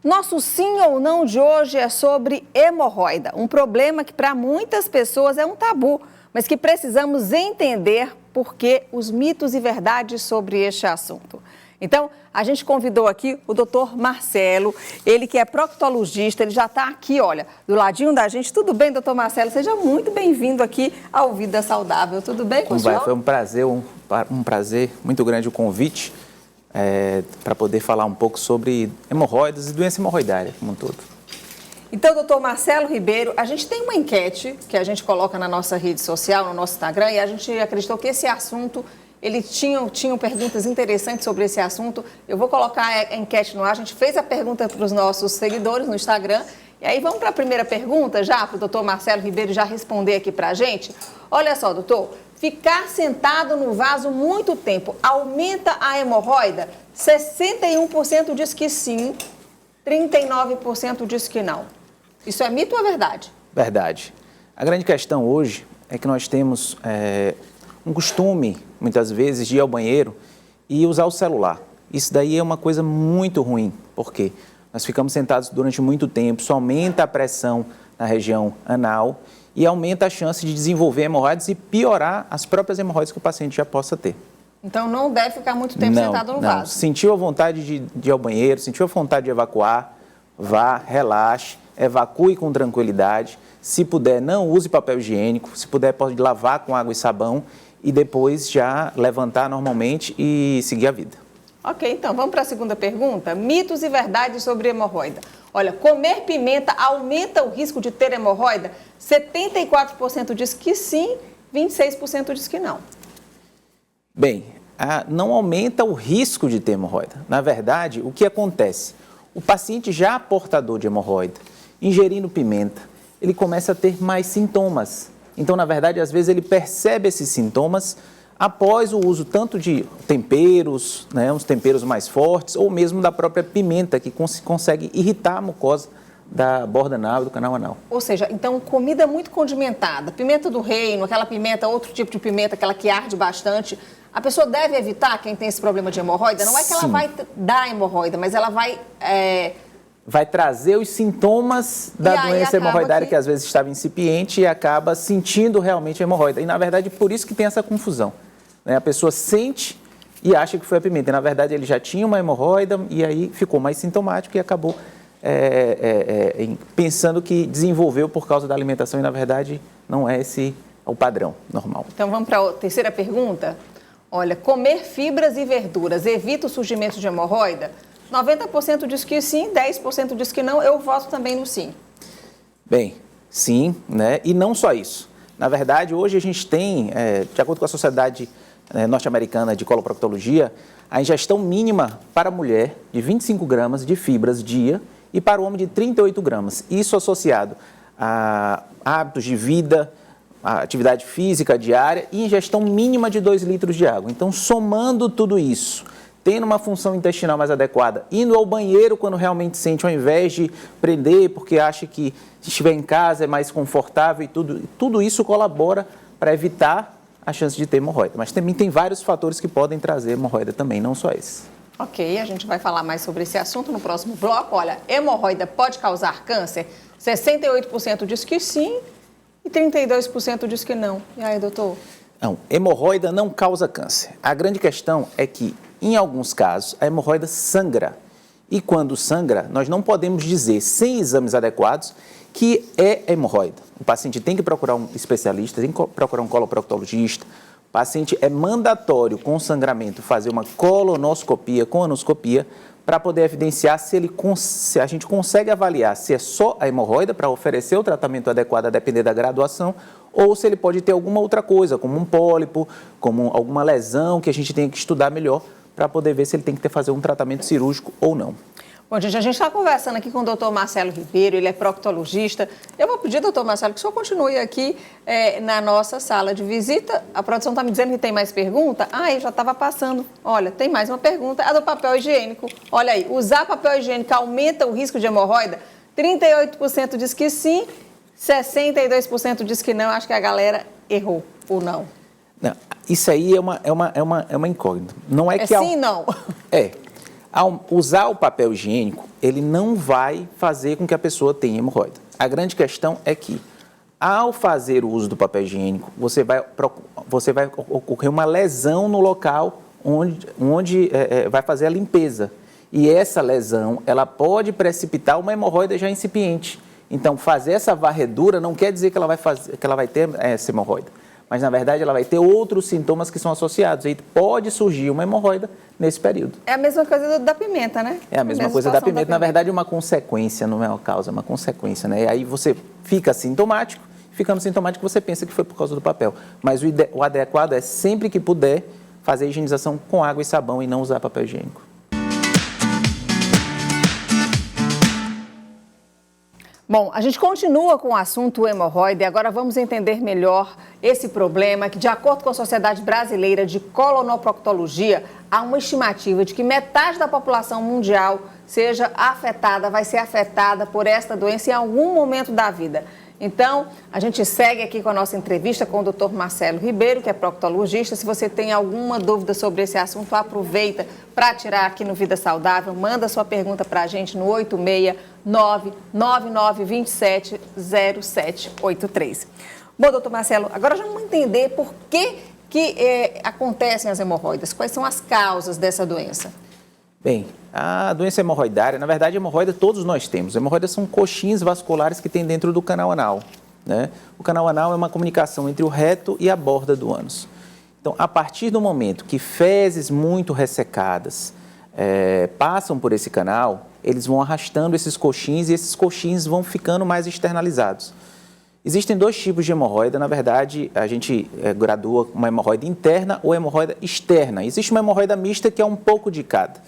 Nosso sim ou não de hoje é sobre hemorroida, um problema que para muitas pessoas é um tabu, mas que precisamos entender porque os mitos e verdades sobre este assunto. Então, a gente convidou aqui o doutor Marcelo, ele que é proctologista, ele já está aqui, olha, do ladinho da gente. Tudo bem, doutor Marcelo? Seja muito bem-vindo aqui ao Vida Saudável. Tudo bem com o senhor? Foi um prazer muito grande o convite para poder falar um pouco sobre hemorroidas e doença hemorroidária como um todo. Então, doutor Marcelo Ribeiro, a gente tem uma enquete que a gente coloca na nossa rede social, no nosso Instagram, e a gente acreditou que esse assunto, eles tinham perguntas interessantes sobre esse assunto. Eu vou colocar a enquete no ar, a gente fez a pergunta para os nossos seguidores no Instagram, e aí vamos para a primeira pergunta já, para o doutor Marcelo Ribeiro já responder aqui para a gente. Olha só, doutor, ficar sentado no vaso muito tempo aumenta a hemorroida? 61% diz que sim, 39% diz que não. Isso é mito ou é verdade? Verdade. A grande questão hoje é que nós temos um costume, muitas vezes, de ir ao banheiro e usar o celular. Isso daí é uma coisa muito ruim. Por quê? Nós ficamos sentados durante muito tempo, isso aumenta a pressão na região anal e aumenta a chance de desenvolver hemorroidas e piorar as próprias hemorroidas que o paciente já possa ter. Então não deve ficar muito tempo sentado no vaso. Sentiu a vontade de ir ao banheiro, sentiu a vontade de evacuar, vá, relaxe, evacue com tranquilidade. Se puder, não use papel higiênico. Se puder, pode lavar com água e sabão e depois já levantar normalmente e seguir a vida. Ok, então vamos para a segunda pergunta. Mitos e verdades sobre hemorroida. Olha, comer pimenta aumenta o risco de ter hemorroida? 74% diz que sim, 26% diz que não. Bem, não aumenta o risco de ter hemorroida. Na verdade, o que acontece? O paciente já portador de hemorroida, ingerindo pimenta, ele começa a ter mais sintomas. Então, na verdade, às vezes ele percebe esses sintomas após o uso tanto de temperos, uns temperos mais fortes, ou mesmo da própria pimenta, que consegue irritar a mucosa da borda anal e do canal anal. Ou seja, então, comida muito condimentada, pimenta do reino, aquela pimenta, outro tipo de pimenta, aquela que arde bastante, a pessoa deve evitar, quem tem esse problema de hemorroida? Não é que ela vai dar hemorroida, mas ela vai... Vai trazer os sintomas da doença hemorroidária que às vezes estava incipiente e acaba sentindo realmente a hemorroida. E, na verdade, por isso que tem essa confusão. A pessoa sente e acha que foi a pimenta. E, na verdade, ele já tinha uma hemorroida e aí ficou mais sintomático e acabou pensando que desenvolveu por causa da alimentação. E, na verdade, não é esse o padrão normal. Então, vamos para a terceira pergunta. Olha, comer fibras e verduras evita o surgimento de hemorroida? 90% diz que sim, 10% diz que não. Eu voto também no sim. Bem, sim, né? E não só isso. Na verdade, hoje a gente tem, de acordo com a Sociedade Norte-Americana de Coloproctologia, a ingestão mínima para a mulher de 25 gramas de fibras dia e para o homem de 38 gramas. Isso associado a hábitos de vida, a atividade física diária e ingestão mínima de 2 litros de água. Então, somando tudo isso, tendo uma função intestinal mais adequada, indo ao banheiro quando realmente sente, ao invés de prender porque acha que se estiver em casa é mais confortável e tudo isso colabora para evitar a chance de ter hemorroida. Mas também tem vários fatores que podem trazer hemorroida também, não só esses. Ok, a gente vai falar mais sobre esse assunto no próximo bloco. Olha, hemorroida pode causar câncer? 68% diz que sim e 32% diz que não. E aí, doutor? Não, hemorroida não causa câncer. A grande questão é que, em alguns casos, a hemorroida sangra. E quando sangra, nós não podemos dizer, sem exames adequados, que é hemorroida. O paciente tem que procurar um especialista, tem que procurar um coloproctologista. O paciente é mandatório, com sangramento, fazer uma colonoscopia com anoscopia para poder evidenciar se a gente consegue avaliar se é só a hemorroida para oferecer o tratamento adequado a depender da graduação ou se ele pode ter alguma outra coisa, como um pólipo, como alguma lesão que a gente tem que estudar melhor para poder ver se ele tem que fazer um tratamento cirúrgico ou não. Bom, gente, a gente está conversando aqui com o doutor Marcelo Ribeiro, ele é proctologista. Eu vou pedir, doutor Marcelo, que o senhor continue aqui na nossa sala de visita. A produção está me dizendo que tem mais pergunta. Eu já estava passando. Olha, tem mais uma pergunta, a do papel higiênico. Olha aí, usar papel higiênico aumenta o risco de hemorroida? 38% diz que sim, 62% diz que não. Acho que a galera errou, ou não? Não, isso aí é uma incógnita. Não é que sim, não? Ao usar o papel higiênico, ele não vai fazer com que a pessoa tenha hemorroida. A grande questão é que, ao fazer o uso do papel higiênico, você vai ocorrer uma lesão no local onde vai fazer a limpeza. E essa lesão, ela pode precipitar uma hemorroida já incipiente. Então, fazer essa varredura não quer dizer que ela vai ter essa hemorroida. Mas, na verdade, ela vai ter outros sintomas que são associados. E pode surgir uma hemorroida nesse período. É a mesma coisa da pimenta, né? É a mesma coisa da pimenta. Na verdade, é uma consequência, não é uma causa, é uma consequência, né? E aí você fica sintomático, ficando sintomático, você pensa que foi por causa do papel. Mas o adequado é, sempre que puder, fazer a higienização com água e sabão e não usar papel higiênico. Bom, a gente continua com o assunto hemorroida e agora vamos entender melhor esse problema que, de acordo com a Sociedade Brasileira de Colonoproctologia, há uma estimativa de que metade da população mundial vai ser afetada por esta doença em algum momento da vida. Então, a gente segue aqui com a nossa entrevista com o Dr. Marcelo Ribeiro, que é proctologista. Se você tem alguma dúvida sobre esse assunto, aproveita para tirar aqui no Vida Saudável. Manda sua pergunta para a gente no 869-9927-0783. Bom, doutor Marcelo, agora já vamos entender por que acontecem as hemorroidas. Quais são as causas dessa doença? Bem, a doença hemorroidária, na verdade, hemorroida todos nós temos. Hemorroidas são coxins vasculares que tem dentro do canal anal, né? O canal anal é uma comunicação entre o reto e a borda do ânus. Então, a partir do momento que fezes muito ressecadas passam por esse canal, eles vão arrastando esses coxins e esses coxins vão ficando mais externalizados. Existem dois tipos de hemorroida, na verdade, a gente gradua uma hemorroida interna ou hemorroida externa. Existe uma hemorroida mista que é um pouco de cada.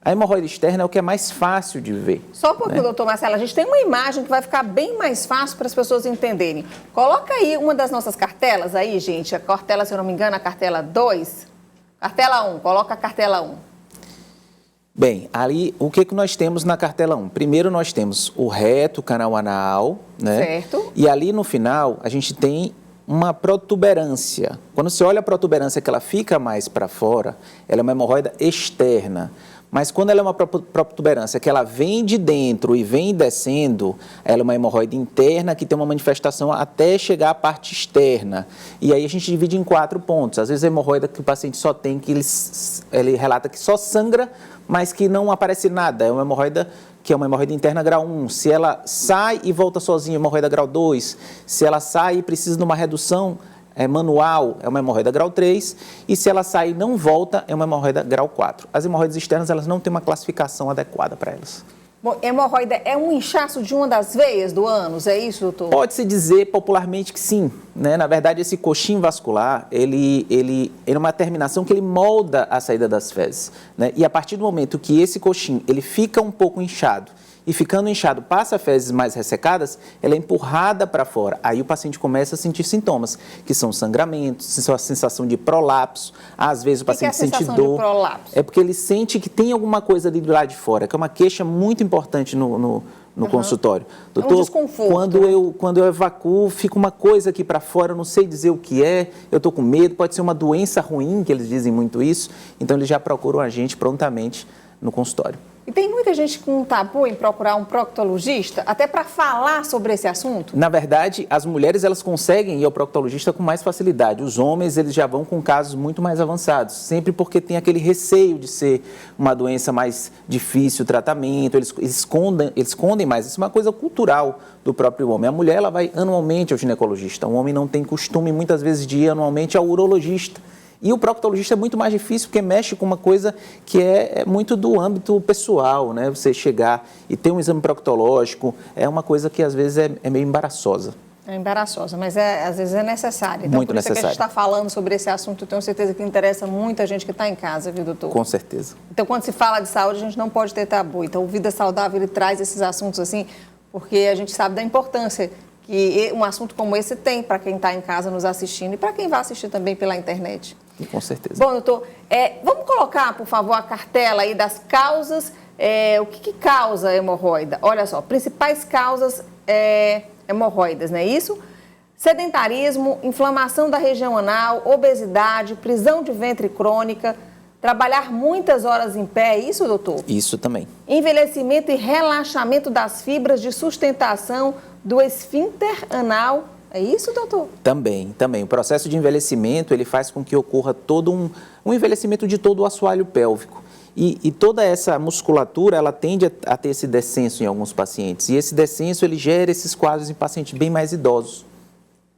A hemorroida externa é o que é mais fácil de ver. Só um pouquinho, doutor Marcelo, a gente tem uma imagem que vai ficar bem mais fácil para as pessoas entenderem. Coloca aí uma das nossas cartelas aí, gente, a cartela, se eu não me engano, a cartela 2. Cartela 1, coloca a cartela 1. Bem, ali, o que nós temos na cartela 1? Primeiro nós temos o reto, o canal anal, né? Certo. E ali no final a gente tem uma protuberância. Quando você olha a protuberância que ela fica mais para fora, ela é uma hemorroida externa. Mas quando ela é uma protuberância que ela vem de dentro e vem descendo, ela é uma hemorroida interna que tem uma manifestação até chegar à parte externa. E aí a gente divide em 4 pontos. Às vezes a hemorroida que o paciente só tem, que ele relata que só sangra, mas que não aparece nada. É uma hemorroida que é uma hemorroida interna grau 1. Se ela sai e volta sozinha, hemorroida grau 2. Se ela sai e precisa de uma redução manual, é uma hemorroida grau 3, e se ela sai e não volta, é uma hemorroida grau 4. As hemorroidas externas, elas não têm uma classificação adequada para elas. Bom, hemorroida é um inchaço de uma das veias do ânus, é isso, doutor? Pode-se dizer popularmente que sim, né? Na verdade, esse coxim vascular, ele é uma terminação que ele molda a saída das fezes, né? E a partir do momento que esse coxim, ele fica um pouco inchado, e ficando inchado, passa fezes mais ressecadas, ela é empurrada para fora. Aí o paciente começa a sentir sintomas, que são sangramentos, a sensação de prolapso. Às vezes o paciente sente dor. De prolapso? É porque ele sente que tem alguma coisa ali do lado de fora, que é uma queixa muito importante no consultório. Doutor, é um desconforto. Quando eu evacuo, fica uma coisa aqui para fora, eu não sei dizer o que é, eu estou com medo, pode ser uma doença ruim, que eles dizem muito isso, então eles já procuram a gente prontamente no consultório. E tem muita gente com um tabu em procurar um proctologista, até para falar sobre esse assunto? Na verdade, as mulheres elas conseguem ir ao proctologista com mais facilidade. Os homens eles já vão com casos muito mais avançados, sempre porque tem aquele receio de ser uma doença mais difícil o tratamento, eles escondem mais. Isso é uma coisa cultural do próprio homem. A mulher ela vai anualmente ao ginecologista, o homem não tem costume muitas vezes de ir anualmente ao urologista. E o proctologista é muito mais difícil porque mexe com uma coisa que é muito do âmbito pessoal, né? Você chegar e ter um exame proctológico é uma coisa que às vezes é meio embaraçosa. É embaraçosa, mas às vezes é necessário. Então, muito por isso necessário. Que a gente está falando sobre esse assunto, eu tenho certeza que interessa muita gente que está em casa, viu, doutor? Com certeza. Então, quando se fala de saúde, a gente não pode ter tabu. Então, o Vida Saudável, ele traz esses assuntos assim, porque a gente sabe da importância que um assunto como esse tem para quem está em casa nos assistindo e para quem vai assistir também pela internet. Com certeza. Bom, doutor, vamos colocar, por favor, a cartela aí das causas. O que causa a hemorroida? Olha só, principais causas hemorroidas, não é isso? Sedentarismo, inflamação da região anal, obesidade, prisão de ventre crônica, Trabalhar muitas horas em pé, é isso, doutor? Isso também. Envelhecimento e relaxamento das fibras de sustentação do esfíncter anal, é isso, doutor? Também. O processo de envelhecimento, ele faz com que ocorra todo um envelhecimento de todo o assoalho pélvico. E toda essa musculatura, ela tende a ter esse descenso em alguns pacientes. E esse descenso, ele gera esses quadros em pacientes bem mais idosos,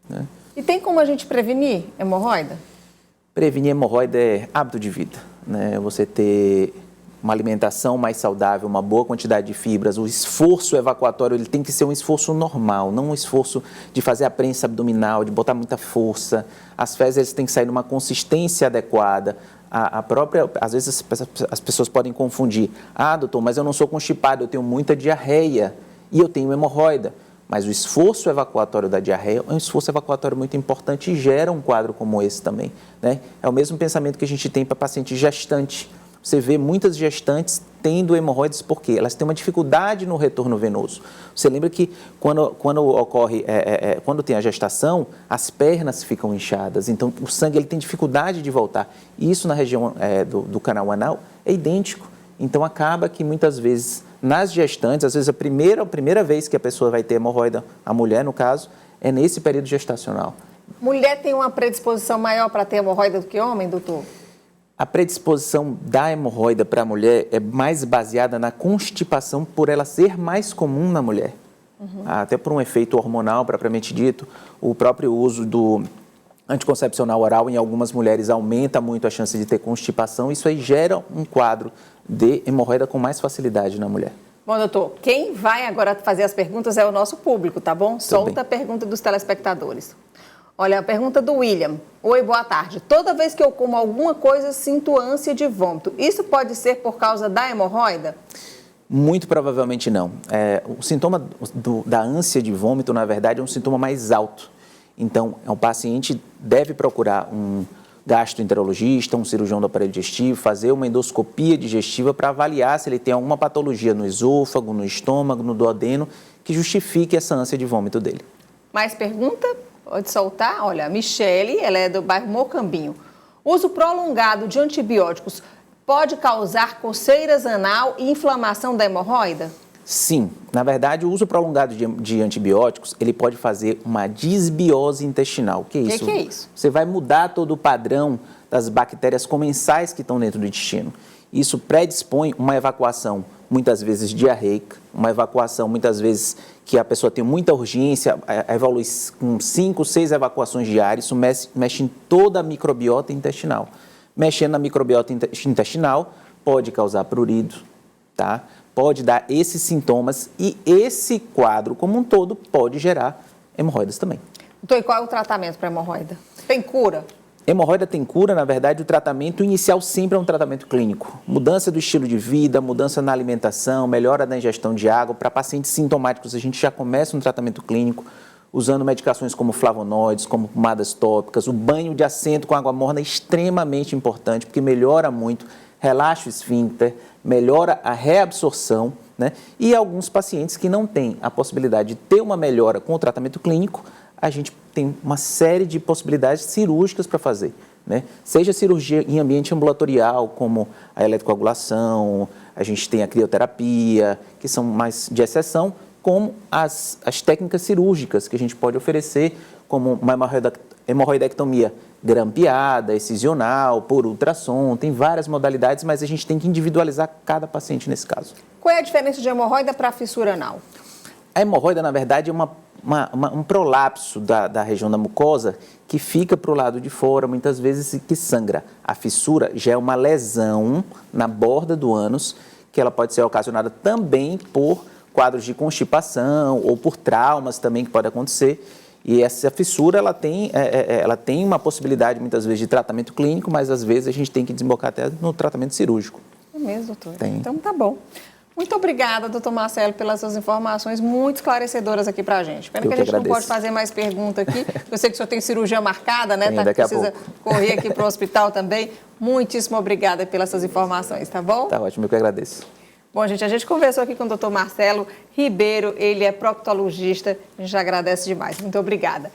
né? E tem como a gente prevenir hemorroida? Prevenir hemorroida é hábito de vida, né? Você ter uma alimentação mais saudável, uma boa quantidade de fibras, o esforço evacuatório ele tem que ser um esforço normal, não um esforço de fazer a prensa abdominal, de botar muita força. As fezes têm que sair numa consistência adequada. A própria, às vezes as pessoas podem confundir. Ah, doutor, mas eu não sou constipado, eu tenho muita diarreia e eu tenho hemorroida. Mas o esforço evacuatório da diarreia é um esforço evacuatório muito importante e gera um quadro como esse também, né? É o mesmo pensamento que a gente tem para paciente gestante. Você vê muitas gestantes tendo hemorroides porque elas têm uma dificuldade no retorno venoso. Você lembra que quando tem a gestação, as pernas ficam inchadas, então o sangue ele tem dificuldade de voltar. E isso na região do canal anal é idêntico. Então acaba que muitas vezes nas gestantes, às vezes a primeira vez que a pessoa vai ter hemorroida, a mulher no caso, é nesse período gestacional. Mulher tem uma predisposição maior para ter hemorroida do que homem, doutor? A predisposição da hemorroida para a mulher é mais baseada na constipação por ela ser mais comum na mulher. Até por um efeito hormonal, propriamente dito, o próprio uso do anticoncepcional oral em algumas mulheres aumenta muito a chance de ter constipação. Isso aí gera um quadro de hemorroida com mais facilidade na mulher. Bom, doutor, quem vai agora fazer as perguntas é o nosso público, tá bom? Solta a pergunta dos telespectadores. Olha, a pergunta do William. Oi, boa tarde. Toda vez que eu como alguma coisa, sinto ânsia de vômito. Isso pode ser por causa da hemorroida? Muito provavelmente não. O sintoma da ânsia de vômito, na verdade, é um sintoma mais alto. Então, o paciente deve procurar um gastroenterologista, um cirurgião do aparelho digestivo, fazer uma endoscopia digestiva para avaliar se ele tem alguma patologia no esôfago, no estômago, no duodeno, que justifique essa ânsia de vômito dele. Mais pergunta? Pode soltar? Olha, a Michele, ela é do bairro Mocambinho. Uso prolongado de antibióticos pode causar coceiras anal e inflamação da hemorroida? Sim, na verdade, o uso prolongado de antibióticos, ele pode fazer uma disbiose intestinal. O que é isso? O que é isso? Você vai mudar todo o padrão das bactérias comensais que estão dentro do intestino. Isso predispõe uma evacuação, muitas vezes diarreica, uma evacuação, muitas vezes, que a pessoa tem muita urgência, evolui com 5, 6 evacuações diárias, isso mexe em toda a microbiota intestinal. Mexendo na microbiota intestinal, pode causar prurido, tá? Pode dar esses sintomas e esse quadro como um todo pode gerar hemorroidas também. Doutor, e qual é o tratamento para hemorroida? Tem cura? Hemorroida tem cura, na verdade, o tratamento inicial sempre é um tratamento clínico. Mudança do estilo de vida, mudança na alimentação, melhora da ingestão de água. Para pacientes sintomáticos, a gente já começa um tratamento clínico usando medicações como flavonoides, como pomadas tópicas. O banho de assento com água morna é extremamente importante, porque melhora muito, relaxa o esfíncter, melhora a reabsorção, né? E alguns pacientes que não têm a possibilidade de ter uma melhora com o tratamento clínico, a gente tem uma série de possibilidades cirúrgicas para fazer, né? Seja cirurgia em ambiente ambulatorial, como a eletrocoagulação, a gente tem a crioterapia, que são mais de exceção, como as técnicas cirúrgicas que a gente pode oferecer, como uma hemorroidectomia grampeada, excisional, por ultrassom, tem várias modalidades, mas a gente tem que individualizar cada paciente nesse caso. Qual é a diferença de hemorroida para fissura anal? A hemorroida, na verdade, é um prolapso da região da mucosa que fica para o lado de fora, muitas vezes, e que sangra. A fissura já é uma lesão na borda do ânus, que ela pode ser ocasionada também por quadros de constipação ou por traumas também que pode acontecer. E essa fissura, ela tem uma possibilidade, muitas vezes, de tratamento clínico, mas às vezes a gente tem que desembocar até no tratamento cirúrgico. É mesmo, doutor? Tem. Então tá bom. Muito obrigada, doutor Marcelo, pelas suas informações muito esclarecedoras aqui pra gente. Pena que a gente não pode fazer mais pergunta aqui. Eu sei que o senhor tem cirurgia marcada, né? Precisa correr aqui para o hospital também. Muitíssimo obrigada pelas suas informações, tá bom? Tá ótimo, eu que agradeço. Bom, gente, a gente conversou aqui com o doutor Marcelo Ribeiro, ele é proctologista, a gente agradece demais. Muito obrigada.